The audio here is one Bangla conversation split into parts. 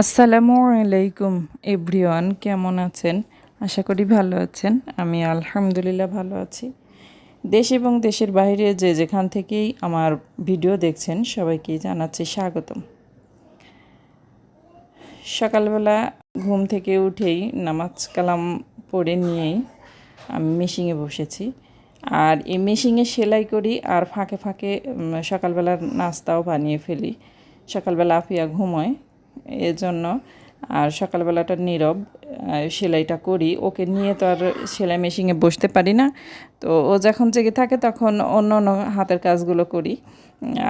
আসসালামু আলাইকুম এভরিওয়ান, কেমন আছেন? আশা করি ভালো আছেন। আমি আলহামদুলিল্লাহ ভালো আছি। দেশ এবং দেশের বাইরে যে যেখান থেকেই আমার ভিডিও দেখছেন সবাইকে জানাচ্ছি স্বাগতম। সকালবেলা ঘুম থেকে উঠেই নামাজ কালাম পড়ে নিয়েই আমি মেশিনে বসেছি। আর এই মেশিনে সেলাই করি আর ফাঁকে ফাঁকে সকালবেলার নাস্তাও বানিয়ে ফেলি। সকালবেলা আফিয়া ঘুমোয়, এজন্য আর সকালবেলাটা নীরব সেলাইটা করি। ওকে নিয়ে তো আর সেলাই মেশিনে বসতে পারি না, তো ও যখন জেগে থাকে তখন অন্য অন্য হাতের কাজগুলো করি,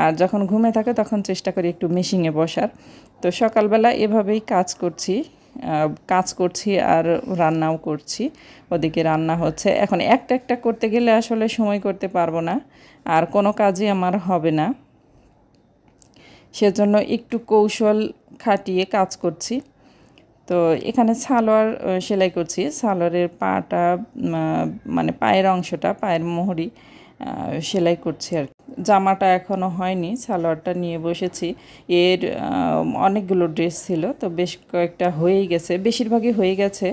আর যখন ঘুমে থাকে তখন চেষ্টা করি একটু মেশিনে বসার। তো সকালবেলা এভাবেই কাজ করছি আর রান্নাও করছি। ওদিকে রান্না হচ্ছে। এখন একটা একটা করতে গেলে আসলে সময় করতে পারবো না, আর কোনো কাজই আমার হবে না। সেজন্য একটু কৌশল খাটিয়ে কাজ করছি। তো এখানে সালোয়ার সেলাই করছি। সালোয়ারের পাটা মানে পায়ের অংশটা, পায়ের মোহরি সেলাই করছি আর জামাটা এখনও হয়নি, সালোয়ারটা নিয়ে বসেছি। এর অনেকগুলো ড্রেস ছিল, তো বেশ কয়েকটা হয়েই গেছে, বেশিরভাগই হয়ে গেছে,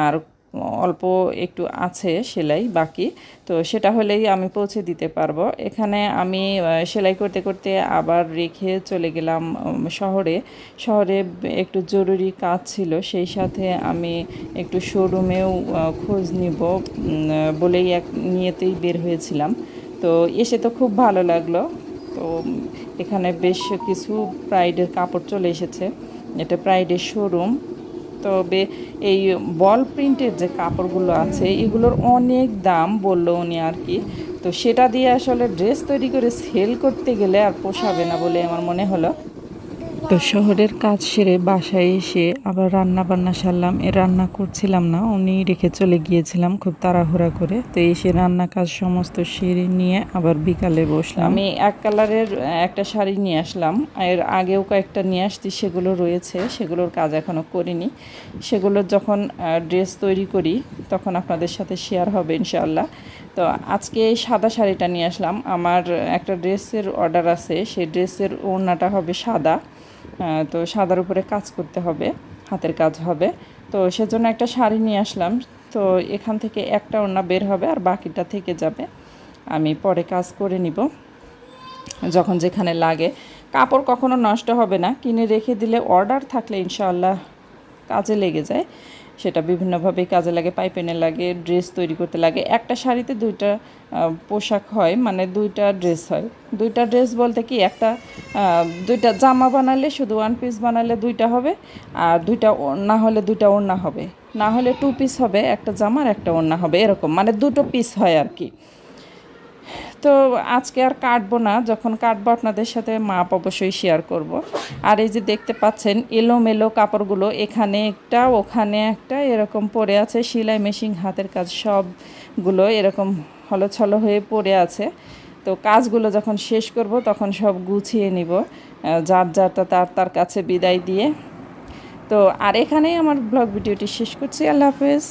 আর অল্প একটু আছে সেলাই বাকি। তো সেটা হলেই আমি পৌঁছে দিতে পারবো। এখানে আমি সেলাই করতে করতে আবার রেখে চলে গেলাম শহরে একটু জরুরি কাজ ছিল, সেই সাথে আমি একটু শোরুমেও খোঁজ নিব বলেই নিয়েতেই বের হয়েছিলাম। তো এসে তো খুব ভালো লাগলো। তো এখানে বেশ কিছু প্রাইডের কাপড় চলে এসেছে। এটা প্রাইডের শোরুম। তবে এই বল প্রিন্টের যে কাপড়গুলো আছে এগুলোর অনেক দাম বললো উনি আর কি। তো সেটা দিয়ে আসলে ড্রেস তৈরি করে সেল করতে গেলে আর পোষাবে না বলে আমার মনে হলো। তো শহরের কাজ সেরে বাসায় এসে আবার রান্না বান্না সারলাম। রান্না করছিলাম না, উনি রেখে চলে গিয়েছিলাম খুব তাড়াহুড়া করে। তো এসে রান্না কাজ সমস্ত সেরে নিয়ে আবার বিকালে বসলাম। আমি এক কালারের একটা শাড়ি নিয়ে আসলাম, এর আগেও কয়েকটা নিয়ে আসছি, সেগুলো রয়েছে, সেগুলোর কাজ এখনও করিনি। সেগুলো যখন ড্রেস তৈরি করি তখন আপনাদের সাথে শেয়ার হবে ইনশাআল্লাহ। তো আজকে এই সাদা শাড়িটা নিয়ে আসলাম। আমার একটা ড্রেসের অর্ডার আছে, সেই ড্রেসের ওড়নাটা হবে সাদা। তো সাদার উপরে কাজ করতে হবে, হাতের কাজ হবে। তো সেজন্য একটা শাড়ি নিয়ে আসলাম। তো এখান থেকে একটা ওড়না বের হবে আর বাকিটা থেকে যাবে, আমি পরে কাজ করে নিব যখন যেখানে লাগে। কাপড় কখনো নষ্ট হবে না, কিনে রেখে দিলে অর্ডার থাকলে ইনশাআল্লাহ কাজে লেগে যায়। সেটা বিভিন্নভাবেই কাজে লাগে, পাইপেনে লাগে, ড্রেস তৈরি করতে লাগে। একটা শাড়িতে দুইটা পোশাক হয়, মানে দুইটা ড্রেস হয়। দুইটা ড্রেস বলতে কি, দুইটা জামা বানালে, শুধু ওয়ান পিস বানালে দুইটা হবে, আর দুইটা ওড়না হলে দুইটা ওড়না হবে, না হলে টু পিস হবে, একটা জামা আর একটা ওড়না হবে, এরকম মানে দুটো পিস হয় আর কি। তো আজকে আর কাটবো না, যখন কাটবো আপনাদের সাথে মাপ অবশ্যই শেয়ার করব। আর এই যে দেখতে পাচ্ছেন এলোমেলো কাপড়গুলো, এখানে একটা ওখানে একটা এরকম পড়ে আছে। সেলাই মেশিন, হাতের কাজ সবগুলো এরকম হলছলো হয়ে পড়ে আছে। তো কাজগুলো যখন শেষ করব তখন সব গুছিয়ে নিব, যার যারটা তার কাছে বিদায় দিয়ে। তো আর এখানেই আমার ব্লগ ভিডিওটি শেষ করছি। আল্লাহ হাফেজ।